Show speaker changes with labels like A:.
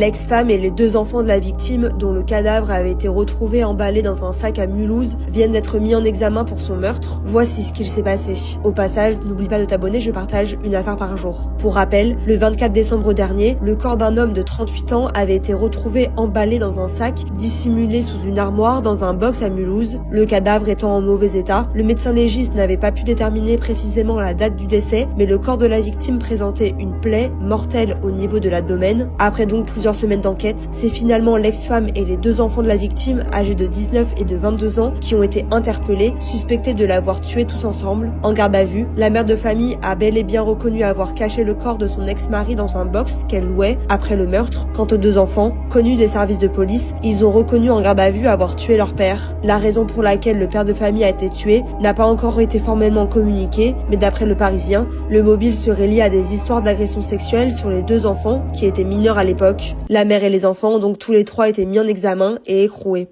A: L'ex-femme et les 2 enfants de la victime, dont le cadavre avait été retrouvé emballé dans un sac à Mulhouse, viennent d'être mis en examen pour son meurtre. Voici ce qu'il s'est passé. Au passage, n'oublie pas de t'abonner, je partage une affaire par jour. Pour rappel, le 24 décembre dernier, le corps d'un homme de 38 ans avait été retrouvé emballé dans un sac, dissimulé sous une armoire dans un box à Mulhouse. Le cadavre étant en mauvais état, le médecin légiste n'avait pas pu déterminer précisément la date du décès, mais le corps de la victime présentait une plaie mortelle au niveau de l'abdomen. Après donc plusieurs semaines d'enquête, c'est finalement l'ex-femme et les 2 enfants de la victime, âgés de 19 et de 22 ans, qui ont été interpellés, suspectés de l'avoir tué tous ensemble. En garde à vue, la mère de famille a bel et bien reconnu avoir caché le corps de son ex-mari dans un box qu'elle louait après le meurtre. Quant aux 2 enfants, connus des services de police, ils ont reconnu en garde à vue avoir tué leur père. La raison pour laquelle le père de famille a été tué n'a pas encore été formellement communiquée, mais d'après le Parisien, le mobile serait lié à des histoires d'agression sexuelle sur les 2 enfants, qui étaient mineurs à l'époque. La mère et les enfants ont donc tous les 3 été mis en examen et écroués.